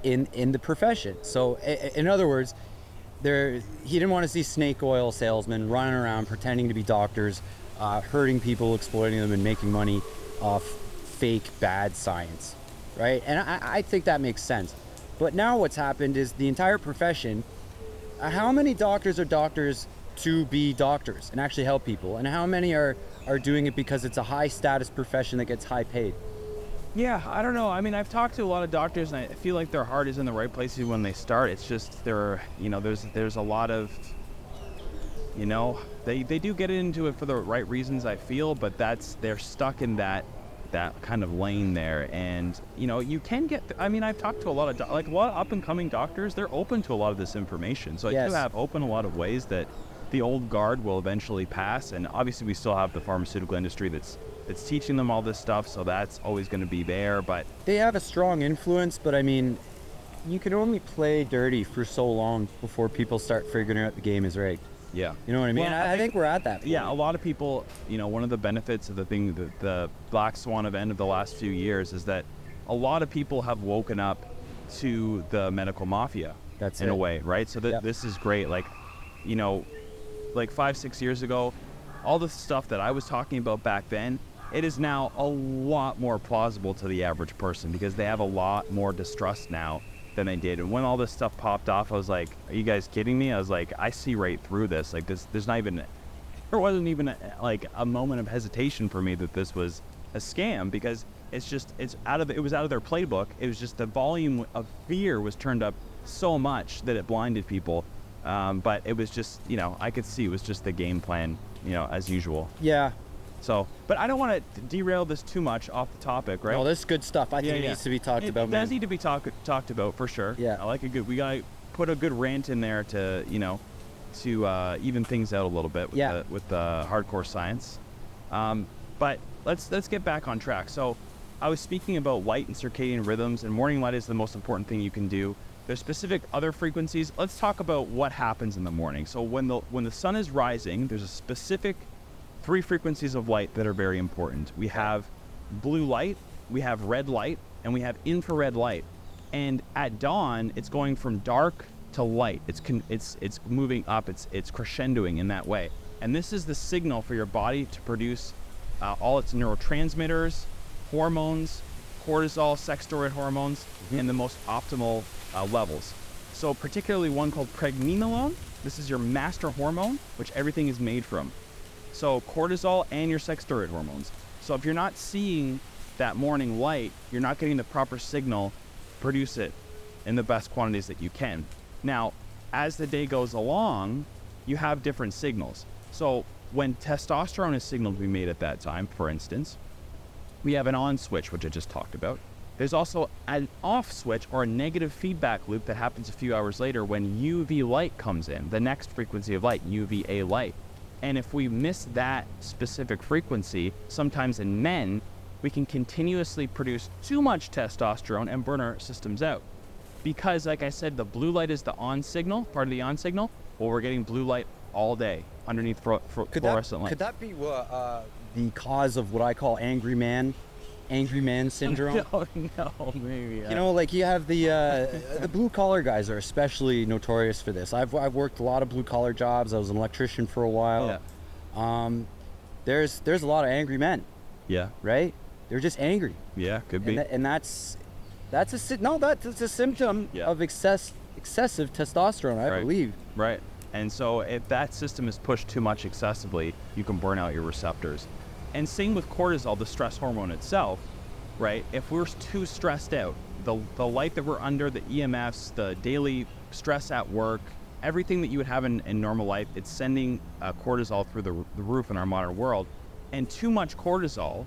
in the profession. So in other words, he didn't want to see snake oil salesmen running around pretending to be doctors, hurting people, exploiting them, and making money off fake bad science, right? And I think that makes sense. But now what's happened is the entire profession, how many doctors are doctors to be doctors and actually help people? And how many are doing it because it's a high status profession that gets high paid? Yeah, I don't know. I mean, I've talked to a lot of doctors, and I feel like their heart is in the right places when they start. It's just there's a lot of, they do get into it for the right reasons, I feel, but they're stuck in that kind of lane there. And you can get, I've talked to a lot of a lot of up and coming doctors. They're open to a lot of this information, so Yes. I do have open a lot of ways that the old guard will eventually pass. And obviously we still have the pharmaceutical industry that's teaching them all this stuff, so that's always going to be there. But They have a strong influence, but I mean, you can only play dirty for so long before people start figuring out the game is rigged. yeah, You know what I mean? Well, I think we're at that point. yeah, a lot of people, one of the benefits of the black swan event of the last few years is that a lot of people have woken up to the medical mafia. That's in it. a way, right? So Yep. this is great. Like 5-6 years ago, all the stuff that I was talking about back then, it is now a lot more plausible to the average person because they have a lot more distrust now than they did. And when all this stuff popped off, I was like, are you guys kidding me? I was like, I see right through this. Like there wasn't even a moment of hesitation for me that this was a scam, because it was out of their playbook. It was just the volume of fear was turned up so much that it blinded people. But it was just, I could see it was just the game plan, as usual. Yeah. So, but I don't want to derail this too much off the topic, right? No, this is good stuff. I think it needs to be talked about, It man. does need to be talked about for sure. Yeah. I like we gotta put a good rant in there to, to even things out a little bit with the hardcore science. But let's get back on track. So I was speaking about light and circadian rhythms, and morning light is the most important thing you can do. There's specific other frequencies. Let's talk about what happens in the morning. So when the sun is rising, there's a specific 3 frequencies of light that are very important. We have blue light, we have red light, and we have infrared light. And at dawn, it's going from dark to light. It's moving up. It's crescendoing in that way. And this is the signal for your body to produce all its neurotransmitters, hormones, cortisol, sex steroid hormones, in the most optimal levels. So particularly one called pregnenolone. This is your master hormone, which everything is made from. So cortisol and your sex steroid hormones. So if you're not seeing that morning light, you're not getting the proper signal, produce it in the best quantities that you can. Now, as the day goes along, you have different signals. So when testosterone is signaled to be made at that time, for instance, we have an on switch, which I just talked about. There's also an off switch, or a negative feedback loop, that happens a few hours later when UV light comes in, the next frequency of light, UVA light. And if we miss that specific frequency, sometimes in men, we can continuously produce too much testosterone and burn our systems out. Because, like I said, the blue light is the on signal, part of the on signal. Well, we're getting blue light all day underneath fluorescent light. Could that be the cause of what I call angry man syndrome? No, maybe. You have the blue collar guys are especially notorious for this. I've worked a lot of blue collar jobs. I was an electrician for a while. Yeah. There's a lot of angry men, Yeah. right? They're just angry. Yeah, could be. And that's a symptom Yeah. of excessive testosterone, I Right. believe. Right. And so if that system is pushed too much excessively, you can burn out your receptors. And same with cortisol, the stress hormone itself, right? If we're too stressed out, the light that we're under, the EMFs, the daily stress at work, everything that you would have in normal life, it's sending cortisol through the roof in our modern world. And too much cortisol,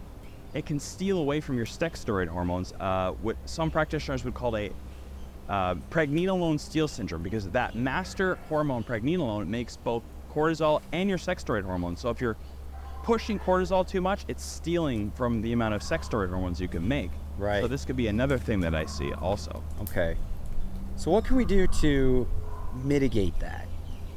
it can steal away from your sex steroid hormones, what some practitioners would call a pregnenolone steal syndrome, because that master hormone pregnenolone makes both cortisol and your sex steroid hormones. So if you're pushing cortisol too much, it's stealing from the amount of sex steroid hormones you can make. Right. So this could be another thing that I see also. Okay. So what can we do to mitigate that?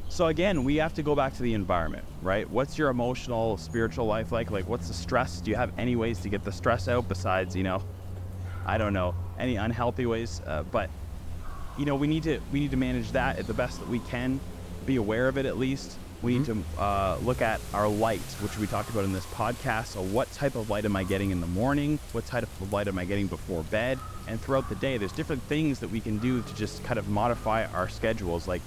So again, we have to go back to the environment, right? What's your emotional, spiritual life like? Like, what's the stress? Do you have any ways to get the stress out besides, I don't know, any unhealthy ways? But we need to manage that at the best that we can. Be aware of it at least. We need to look at our light, which we talked about in this podcast. So what type of light am I getting in the morning? What type of light am I getting before bed? And throughout the day, there's different things that we can do to just kind of modify our schedules. Like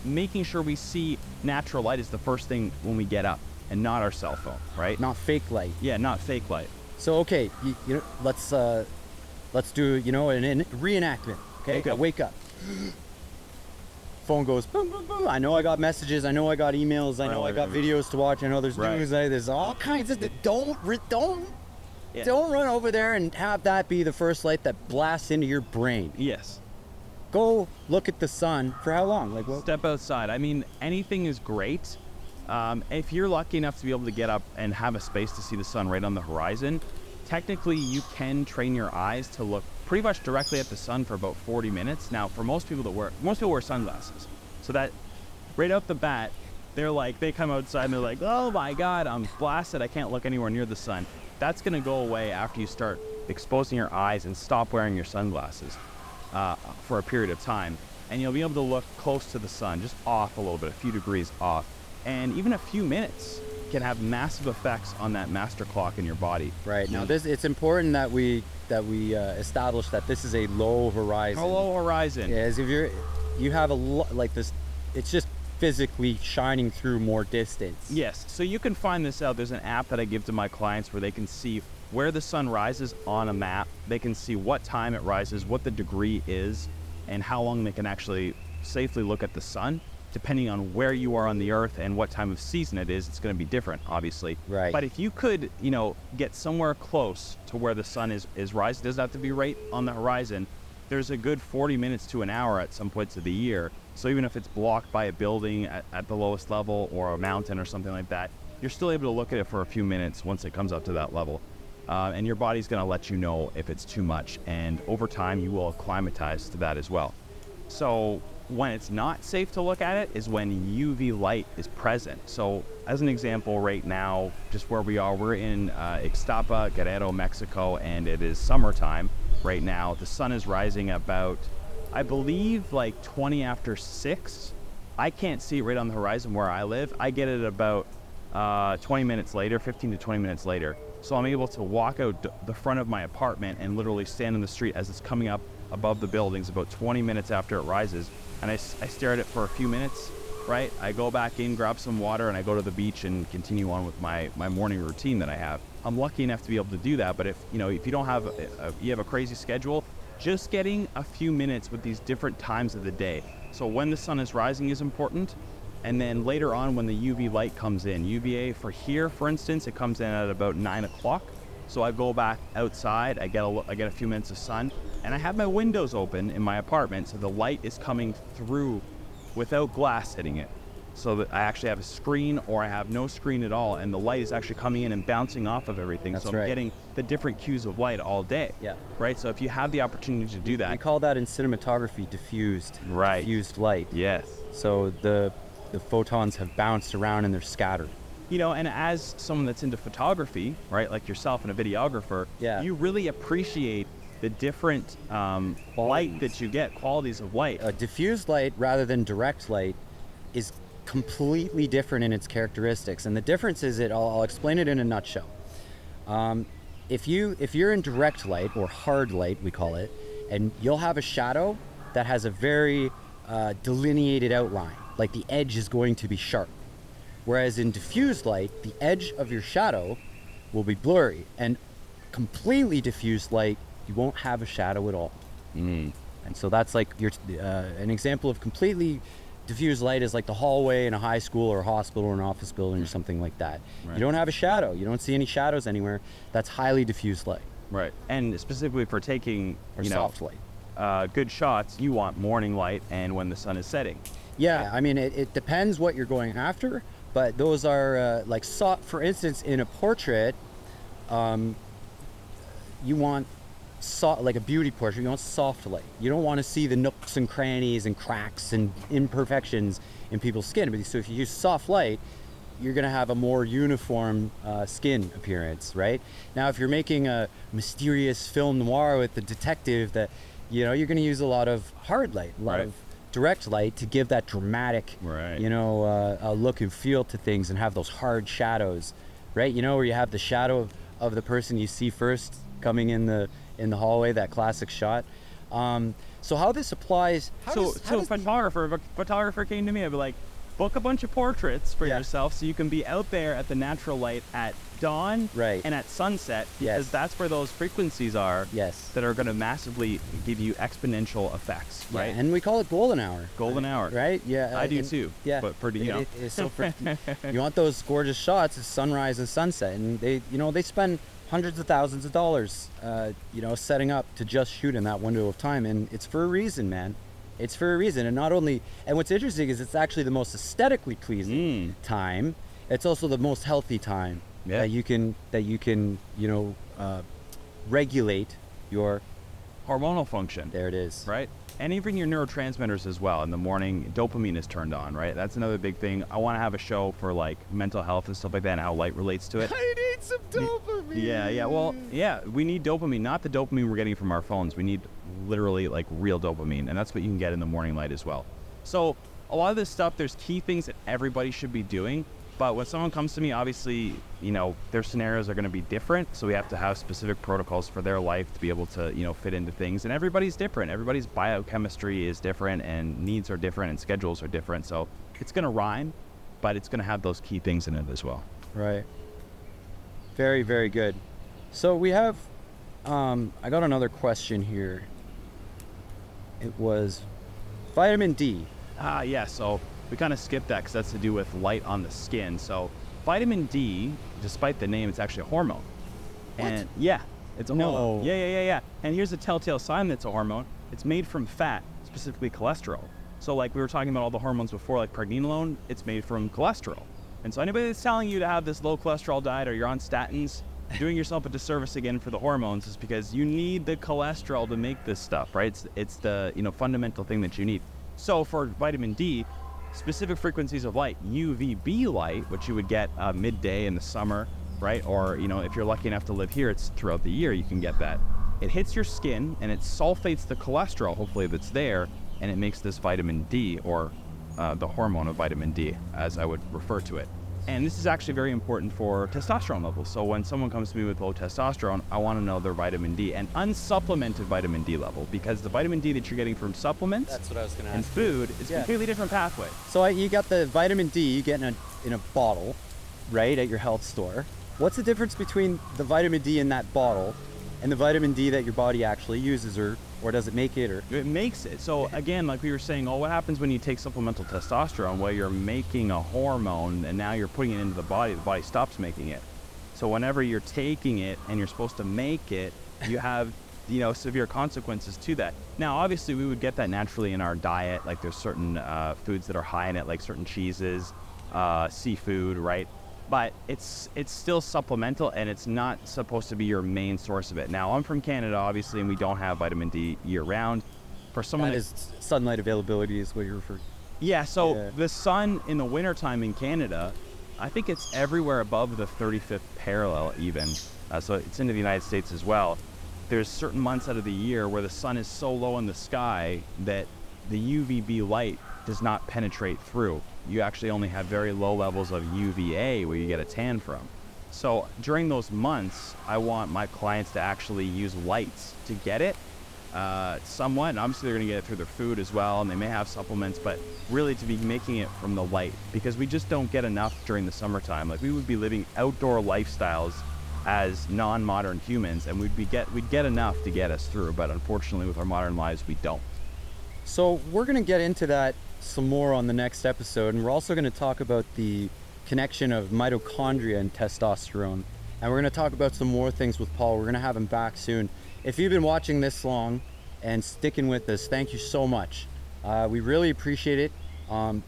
making sure we see natural light is the first thing when we get up, and not our cell phone, right? Not fake light. Yeah, not fake light. So okay, let's do a reenactment. Okay, I wake up. Phone goes boom, boom, boom. I know I got messages. I know I got emails. I know I got videos to watch. I know there's news. There's all kinds of. Don't run over there and have that be the first light that blasts into your brain. Yes. Go look at the sun for how long? Like what? Step outside. I mean, anything is great. If you're lucky enough to be able to get up and have a space to see the sun right on the horizon, technically you can train your eyes to look pretty much directly at the sun for about 40 minutes. Now, for most people wear sunglasses. So that right off the bat, they come outside and they're like, oh my God, I'm blasted. I can't look anywhere near the sun. That's going to go away after you start exposing your eyes and stop wearing your sunglasses for a period of time. And you'll be able to look close to the sun, just off a little bit, a few degrees off. And even a few minutes can have massive effects on that master clock in your body. Right. Now, it's important that we establish that this is a low horizon. A low horizon. Yeah, as if you have this, it's just physically shining through more distance. Yes. So you can find this out. There's an app that I give to my clients where they can see where the sun rises on a map. They can see what time it rises, what the degree is, and how long they can actually safely look at the sun. Depending on where you are on the earth and what time of season it is, it's going to be different, obviously. Right. But if you could, get somewhere close to where the sun is rising, it doesn't have to be right on the horizon. There's a good 40 minutes to an hour at some points of the year. So even if it's blocked by a building at the lowest level or a mountain or something like that, you're still able to look at it for a few minutes once it comes up to that level. And your body's going to let you know if it's too much. And over time, you will acclimatize to that as well. So when it's not safe to look at it is when UV light is present. So as an example, right now, just where we are, we're in Ixtapa, Guerrero, Mexico, and it is summertime right now. The sun is rising about, I believe, 20 after 6. I can't see it right on the horizon where I live. I get it about 20 minutes later, 15 to 20 minutes later. So I'm able to walk out the front of my apartment and literally stand in the street as it's coming up above the buildings about 20 minutes after it rises. And I stare at it for a few minutes, right? I go back in, grab some water, and I go to the beach and continue on with my morning routine that I have. I'm lucky enough to be able to do that, but if you don't have you have a crazy schedule, just getting a few minutes with these different times of the day. So when the sun is rising is important, and then later on when the UV light comes in. UVA for here, for instance, it comes in at about 9 o'clock. So I go back outside, I get a few minutes of sun, and I have my windows open in my apartment, so the light is coming through without glass hitting it. So that I actually have a screen or I have no screen at all, and the light is actually coming in and bouncing off of everything. That's so right. I'm getting the different cues of light all day. Yeah. Right? So if you have the opportunity to do that. We call that in cinematography diffused. Right. Diffused light. Yes. So the photons have bounced around and they're scattered. And as someone that's into photography, right, like yourself and a videographer, you really appreciate the different light that you get, qualities of light. Diffused light rather than direct light is completely different in its characteristics. And the difference is I'll explain it in a nutshell. If you're in direct light, or hard light, we call it, and you'll have a shadow that has a very delineated outline, like the edge is going to be sharp. Whereas in diffused light, the edge of your shadow will be blurry, and completely diffused light, you won't have a shadow at all. And so that's like an example of completely diffused light is like the hallway in a high school or a hospital or an office building or something like that. Right. You don't have a shadow. You don't see any shadows anywhere. That's highly diffused light. Right. And specifically for taking, soft light. Good shots, you want morning light and when the sun is setting. Yeah, I mean, it depends what you're going after, but those are for instance, in a portrait, you want like a beauty portrait, you want soft light. You don't want to see the nooks and crannies and cracks and imperfections in people's skin. But so if you use soft light, you're going to have a more uniform skin appearance, right? Now, if you're making a mysterious film noir with the detective, that you're going to use a lot of hard light, a lot of direct light to give that dramatic, look and feel to things, and have those hard shadows, right? Where you have the shadow of the person you see first coming in the hallway, that classic shot. So how this applies? Photographer came to me. I'd be like, book a bunch of portraits for yourself so you can be out there at the natural light at dawn and at sunset, because that's where those frequencies are that are going to massively give you exponential effects, right? And we call it golden hour. Golden hour. Right? Yeah. I do too. Yeah. But you want those gorgeous shots of sunrise and sunset, and they spend hundreds of thousands of dollars, setting up to just shoot in that window of time, and it's for a reason, man. It's for a reason. And what's interesting is it's actually the most aesthetically pleasing time. It's also the most healthy time that you can regulate your hormonal function. There it is. Right? And even your neurotransmitters as well. In the morning, dopamine is turned on, right? That's another big thing. I want to have a show for like mental health and stuff like that, and how light relates to it. I need some dopamine. Yeah. Well, we need dopamine, not the dopamine we're getting from our phones. We need literally like real dopamine, and that's what you can get in the morning light as well. So a lot of this stuff, there's key things that everybody should be doing. But when someone comes to me, obviously, their scenarios are going to be different. So we have to have specific protocols for their life to be able to, fit into things. And everybody's different. Everybody's biochemistry is different, and needs are different, and schedules are different. So it's going to rhyme, but it's going to have those key things in it as well. Right. Very, very good. So we have, I got another question here. It was vitamin D. So we kind of skipped that because that's to do with light on the skin. So vitamin D, despite the name, it's actually a hormone. What? And it's a hormone. Yeah. And here's a telltale sign that's a hormone. It's made from fat, specifically cholesterol. So like we were talking about all the hormones before, like pregnenolone, it's made from cholesterol. And so anybody that's telling you to have this low cholesterol diet, or you're on statins, doing yourself a disservice again for the hormones, is because you need the cholesterol to make this stuff, right? It's the fundamental thing that you need. So for vitamin D, specific frequencies of light, UVB light, which you would get midday in the summer, right? Or if you're lucky enough to live here, it's throughout the year you can get that. It hits your skin and it sulfates the cholesterol, hopefully, that's there, and it makes this vitamin D, or the hormone of vitamin D, as I would refer to it. And this is actually very important for testosterone levels. So when someone comes to me with low testosterone, I want to know their vitamin D and unsupplemented vitamin D level, because the vitamin D that you're getting from supplements and food is a completely different pathway. So you got the vitamin D you get in a bottle, right, at your health store. What's the difference between the vitamin D in that bottle and the vitamin D that your body actually uses, or does it make it? Or it makes it. So again, like we were saying, what happens when you take supplemental testosterone? Well, you're making a hormone, and now you're putting it into the body stops making it. So whenever you're taking it and you're supposed to make it, you have severe consequences to that. Now obviously we would get that naturally in our diet, like there's certain foods that are high in it, like certain cheeses, seafood, right? But it's still supplemental, and it's not supposed to be your main source of it. Now, I'm from Canada, obviously, and we don't have vitamin D year-round. For someone that is sunlight availability is what you're referring. The sun in the wintertime in Canada, I think it's everywhere above the 35th parallel even. So it's into the United States as well. There's certain months out of the year where the sun is so low in the sky that the UVB light does not penetrate through. You actually only have very low levels of UVA where you get a tan from. So during those months, I want my clients to actually use lights to get it somewhat. And obviously they're going to get it through their food as well, and they may have supplements, but really to be making it from the light, because we just don't get enough during the summertime. Like we would be living outdoor lifestyles as non-modern humans, and we'd get enough to get us through, but unfortunately with our modern lives we don't. So we're going to get into that some more on the next episode, and we're also going to talk about the connection of mitochondria and testosterone, and we're going to talk about some more things with Paul. We're going to have him back soon. If you've been watching this long and sticking with us, thank you so much. We really appreciate it.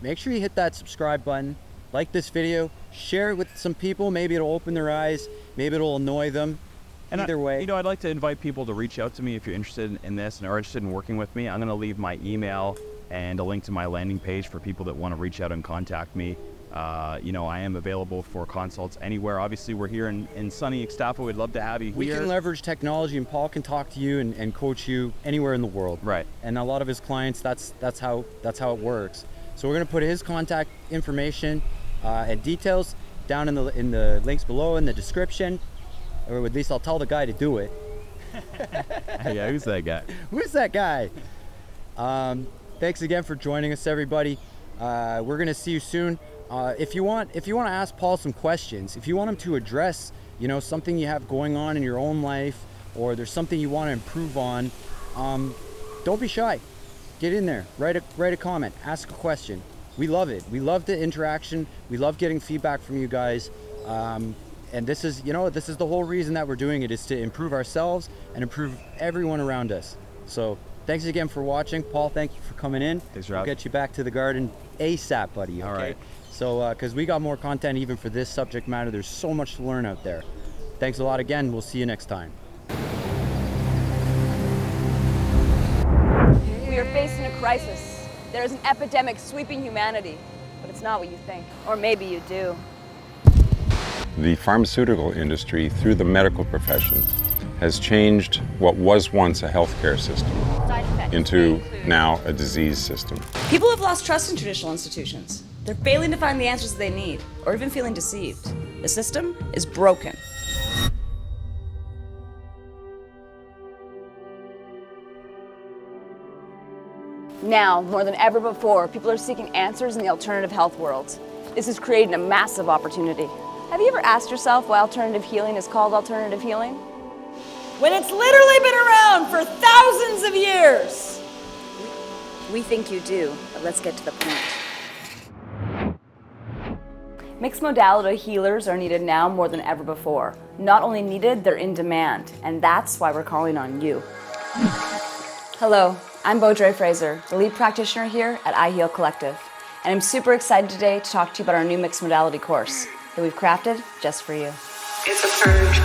Make sure you hit that subscribe button, like this video, share it with some people. Maybe it'll open their eyes, maybe it'll annoy them, And either way. I'd like to invite people to reach out to me if you're interested in this and are interested in working with me. I'm going to leave my email and a link to my landing page for people that want to reach out and contact me. I am available for consults anywhere. Obviously, we're here in sunny Ixtapa. We'd love to have you here. We can leverage technology, and Paul can talk to you and coach you anywhere in the world. Right. And a lot of his clients, that's how it works. So we're going to put his contact information and details down in the links below in the description, or at least I'll tell the guy to do it. Yeah, who's that guy? Who's that guy? Thanks again for joining us, everybody. We're going to see you soon. If you want to ask Paul some questions, if you want him to address, something you have going on in your own life, or there's something you want to improve on, don't be shy. Get in there, write a comment, ask a question. We love it. We love the interaction. We love getting feedback from you guys. And this is the whole reason that we're doing it, is to improve ourselves and improve everyone around us. So thanks again for watching. Paul, thank you for coming in. Thanks for We'll having get you back to the garden ASAP, buddy. Okay? All right. So, because we got more content even for this subject matter. There's so much to learn out there. Thanks a lot again. We'll see you next time. We are facing a crisis. There is an epidemic sweeping humanity, but it's not what you think. Or maybe you do. The pharmaceutical industry, through the medical profession, has changed what was once a healthcare system into now a disease system. People have lost trust in traditional institutions. They're failing to find the answers they need, or even feeling deceived. The system is broken. Now, more than ever before, people are seeking answers in the alternative health world. This is creating a massive opportunity. Have you ever asked yourself why alternative healing is called alternative healing? When it's literally been around for thousands of years! We think you do, but let's get to the point. Mixed modality healers are needed now more than ever before. Not only needed, they're in demand, and that's why we're calling on you. Hello, I'm Beaudre Fraser, the lead practitioner here at iHealCollective, and I'm super excited today to talk to you about our new mixed modality course that we've crafted just for you. It's a purge.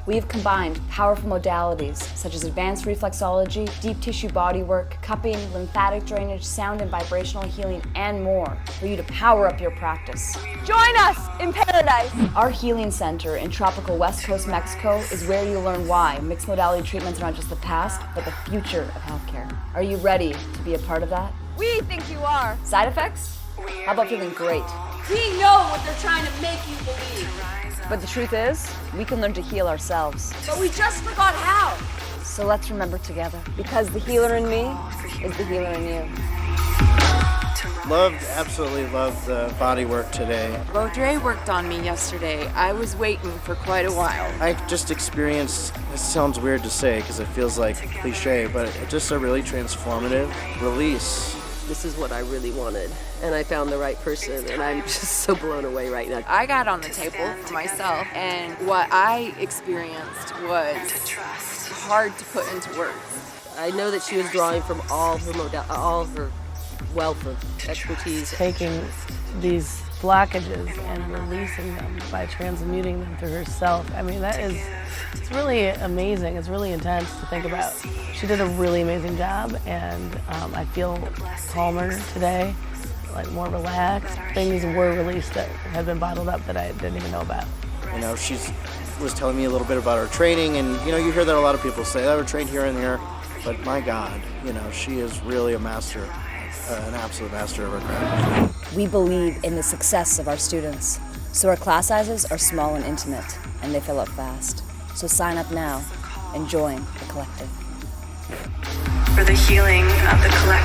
We have combined powerful modalities such as advanced reflexology, deep tissue bodywork, cupping, lymphatic drainage, sound and vibrational healing, and more for you to power up your practice. Join us in paradise! Our healing center in tropical West Coast Mexico is where you'll learn why mixed modality treatments are not just the past, but the future of healthcare. Are you ready to be a part of that? We think you are. Side effects? How about feeling great? We know what they're trying to make you believe. But the truth is, we can learn to heal ourselves. But we just forgot how. So let's remember together. Because the healer in me is the healer in you. Absolutely loved the body work today. Beaudre worked on me yesterday. I was waiting for quite a while. I just experienced, this sounds weird to say because it feels like cliche, but just a really transformative release. This is what I really wanted, and I found the right person, and I'm just so blown away right now. I got on the table for myself, and what I experienced was hard to put into words. I know that she was drawing from all of her wealth of expertise. Taking these blockages and releasing them by transmuting them through herself. I mean, it's really amazing. It's really intense to think about. She did a really amazing job, and I feel calmer today, like more relaxed. Things were released that had been bottled up that I didn't even know about. She was telling me a little bit about her training, and you hear that a lot of people say, "I were trained here and there," but my God, she is really a master, an absolute master of her craft. We believe in the success of our students, so our class sizes are small and intimate, and they fill up fast. So sign up now and join the collective. For the healing of the collective.